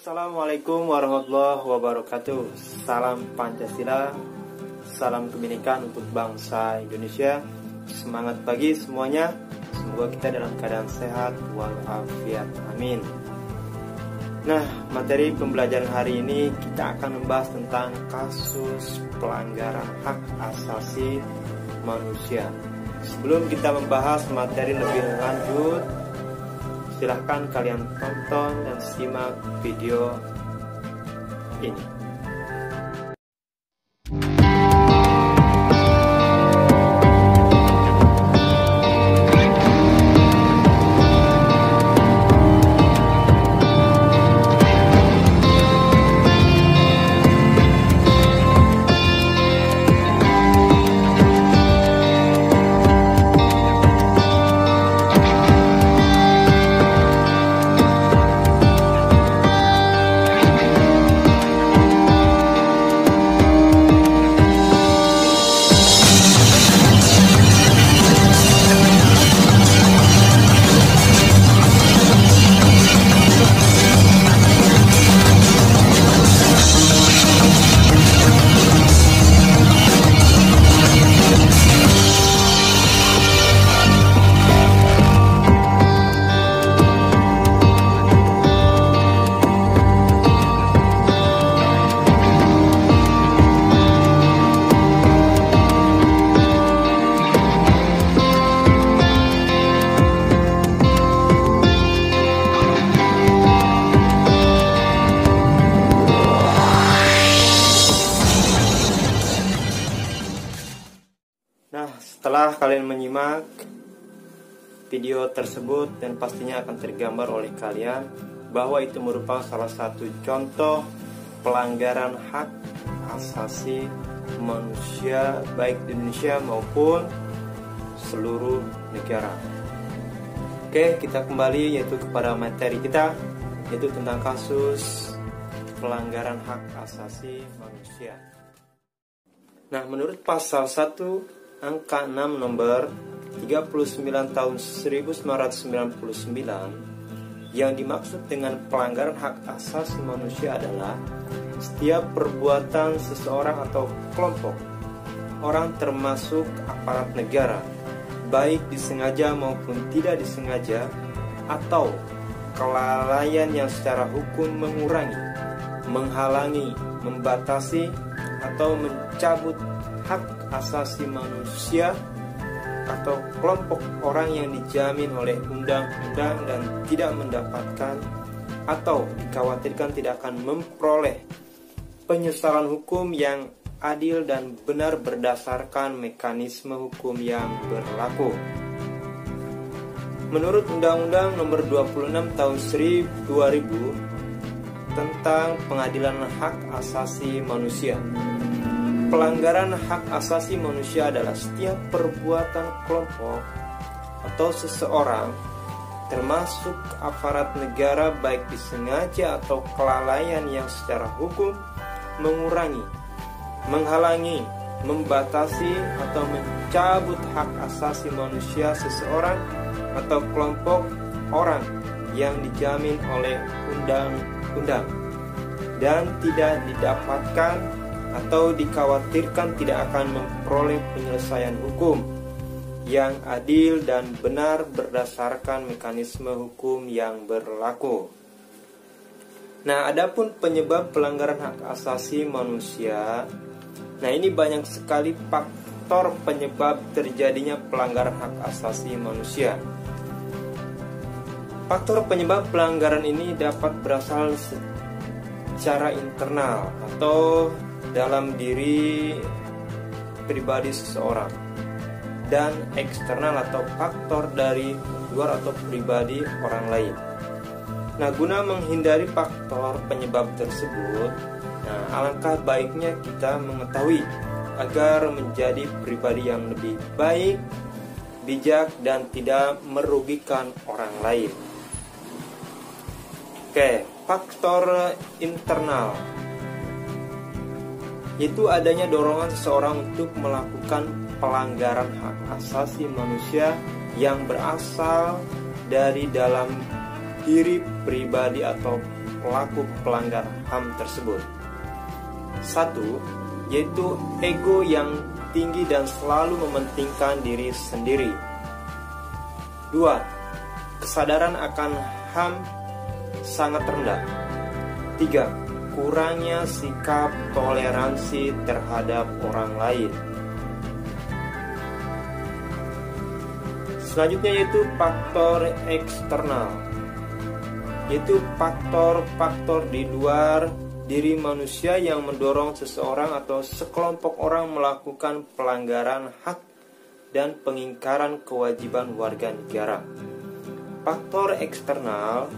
Assalamualaikum warahmatullahi wabarakatuh. Salam Pancasila, salam kebinekaan untuk bangsa Indonesia. Semangat pagi semuanya. Semoga kita dalam keadaan sehat walafiat. Amin. Nah, materi pembelajaran hari ini kita akan membahas tentang kasus pelanggaran hak asasi manusia. Sebelum kita membahas materi lebih lanjut, silahkan kalian tonton dan simak video ini. Setelah kalian menyimak video tersebut dan pastinya akan tergambar oleh kalian bahwa itu merupakan salah satu contoh pelanggaran hak asasi manusia baik di Indonesia maupun seluruh negara. Oke, kita kembali yaitu kepada materi kita, yaitu tentang kasus pelanggaran hak asasi manusia. Nah, menurut pasal 1 angka 6 nomor 39 tahun 1999, yang dimaksud dengan pelanggaran hak asasi manusia adalah setiap perbuatan seseorang atau kelompok orang termasuk aparat negara, baik disengaja maupun tidak disengaja, atau kelalaian yang secara hukum mengurangi, menghalangi, membatasi, atau mencabut hak asasi manusia atau kelompok orang yang dijamin oleh undang-undang dan tidak mendapatkan atau dikhawatirkan tidak akan memperoleh penyesalan hukum yang adil dan benar berdasarkan mekanisme hukum yang berlaku. Menurut Undang-Undang Nomor 26 Tahun 2000 tentang Pengadilan Hak Asasi Manusia, pelanggaran hak asasi manusia adalah setiap perbuatan kelompok atau seseorang termasuk aparat negara baik disengaja atau kelalaian yang secara hukum mengurangi, menghalangi, membatasi atau mencabut hak asasi manusia seseorang atau kelompok orang yang dijamin oleh undang-undang dan tidak didapatkan atau dikhawatirkan tidak akan memperoleh penyelesaian hukum yang adil dan benar berdasarkan mekanisme hukum yang berlaku. Nah, adapun penyebab pelanggaran hak asasi manusia, nah ini banyak sekali faktor penyebab terjadinya pelanggaran hak asasi manusia. Faktor penyebab pelanggaran ini dapat berasal secara internal atau dalam diri pribadi seseorang, dan eksternal atau faktor dari luar atau pribadi orang lain. Nah, guna menghindari faktor penyebab tersebut, alangkah baiknya kita mengetahui agar menjadi pribadi yang lebih baik, bijak, dan tidak merugikan orang lain. Oke, faktor internal yaitu adanya dorongan seseorang untuk melakukan pelanggaran hak asasi manusia yang berasal dari dalam diri pribadi atau pelaku pelanggar HAM tersebut. 1. Yaitu ego yang tinggi dan selalu mementingkan diri sendiri. 2. Kesadaran akan HAM sangat rendah. 3. Kurangnya sikap toleransi terhadap orang lain. Selanjutnya yaitu faktor eksternal, yaitu faktor-faktor di luar diri manusia yang mendorong seseorang atau sekelompok orang melakukan pelanggaran hak dan pengingkaran kewajiban warga negara. Faktor eksternal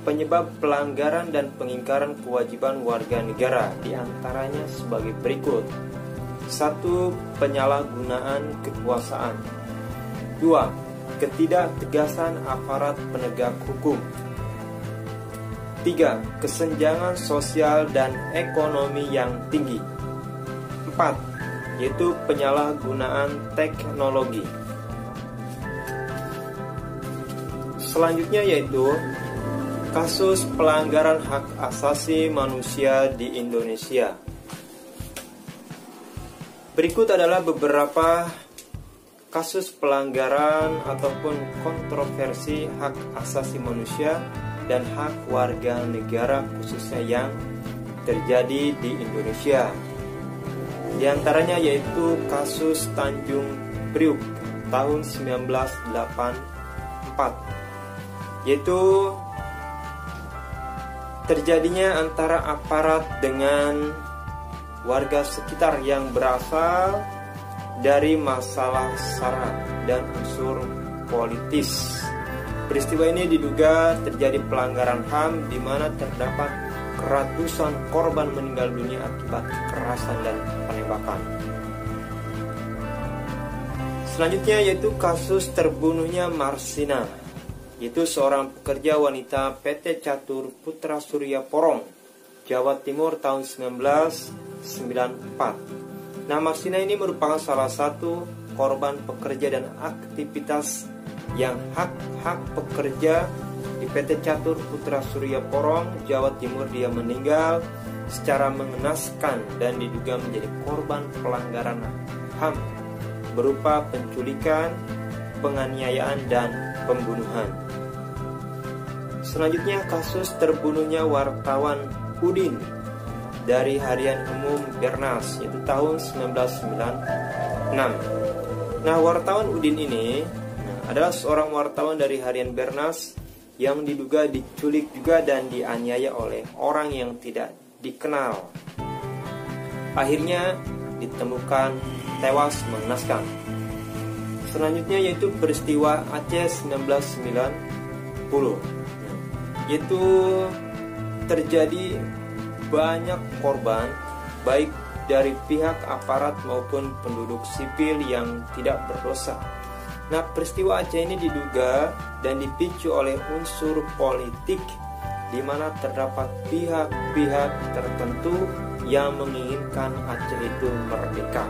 penyebab pelanggaran dan pengingkaran kewajiban warga negara diantaranya sebagai berikut. 1. Penyalahgunaan kekuasaan. 2. Ketidaktegasan aparat penegak hukum. 3. Kesenjangan sosial dan ekonomi yang tinggi. 4. Yaitu penyalahgunaan teknologi. Selanjutnya yaitu kasus pelanggaran hak asasi manusia di Indonesia. Berikut adalah beberapa kasus pelanggaran ataupun kontroversi hak asasi manusia dan hak warga negara khususnya yang terjadi di Indonesia. Di antaranya yaitu kasus Tanjung Priuk tahun 1984, yaitu terjadinya antara aparat dengan warga sekitar yang berasal dari masalah sara dan unsur politis. Peristiwa ini diduga terjadi pelanggaran HAM di mana terdapat ratusan korban meninggal dunia akibat kekerasan dan penembakan. Selanjutnya yaitu kasus terbunuhnya Marsina, yaitu seorang pekerja wanita PT Catur Putra Surya Porong, Jawa Timur tahun 1994. Nah, Marsina ini merupakan salah satu korban pekerja dan aktivitas yang hak pekerja di PT Catur Putra Surya Porong, Jawa Timur. Dia meninggal secara mengenaskan dan diduga menjadi korban pelanggaran HAM berupa penculikan, penganiayaan, dan pembunuhan. Selanjutnya kasus terbunuhnya wartawan Udin dari Harian Umum Bernas, yaitu tahun 1996. Nah, wartawan Udin ini adalah seorang wartawan dari Harian Bernas yang diduga diculik juga dan dianiaya oleh orang yang tidak dikenal. Akhirnya ditemukan tewas mengenaskan. Selanjutnya yaitu peristiwa Aceh 1990, yaitu terjadi banyak korban baik dari pihak aparat maupun penduduk sipil yang tidak berdosa. Nah, peristiwa Aceh ini diduga dan dipicu oleh unsur politik di mana terdapat pihak-pihak tertentu yang menginginkan Aceh itu merdeka.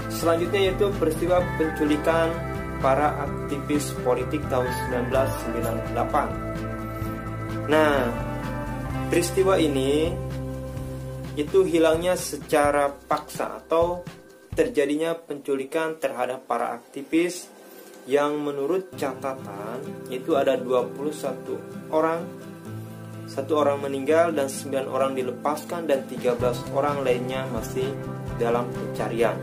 Selanjutnya yaitu peristiwa penculikan para aktivis politik tahun 1998. Nah, peristiwa ini itu hilangnya secara paksa atau terjadinya penculikan terhadap para aktivis yang menurut catatan itu ada 21 orang, 1 orang meninggal dan 9 orang dilepaskan dan 13 orang lainnya masih dalam pencarian.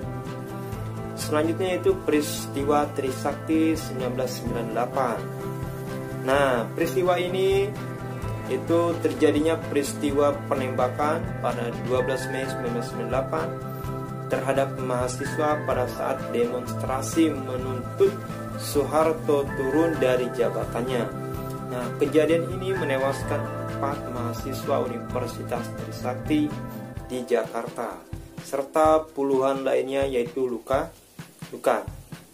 Selanjutnya itu peristiwa Trisakti 1998. Nah, peristiwa ini itu terjadinya peristiwa penembakan pada 12 Mei 1998 terhadap mahasiswa pada saat demonstrasi menuntut Soeharto turun dari jabatannya. Nah, kejadian ini menewaskan 4 mahasiswa Universitas Trisakti di Jakarta serta puluhan lainnya yaitu luka.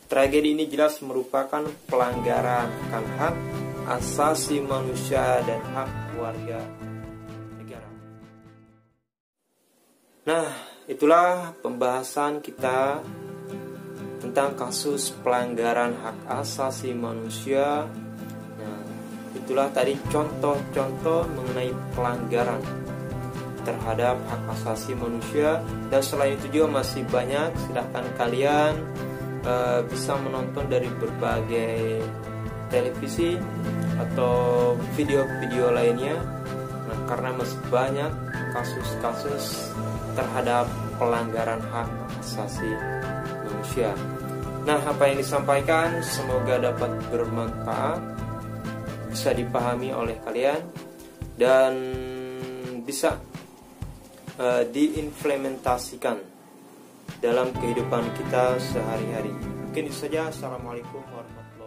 Tragedi ini jelas merupakan pelanggaran akan hak asasi manusia dan hak warga negara. Nah, itulah pembahasan kita tentang kasus pelanggaran hak asasi manusia. Nah, Itulah tadi contoh-contoh mengenai pelanggaran terhadap hak asasi manusia. Dan selain itu juga masih banyak. Silahkan kalian bisa menonton dari berbagai televisi atau video-video lainnya. Nah, karena masih banyak kasus-kasus terhadap pelanggaran hak asasi manusia. Nah, apa yang disampaikan semoga dapat bermanfaat, bisa dipahami oleh kalian, dan bisa diimplementasikan dalam kehidupan kita sehari-hari. Mungkin itu saja. Assalamualaikum warahmatullahi wabarakatuh.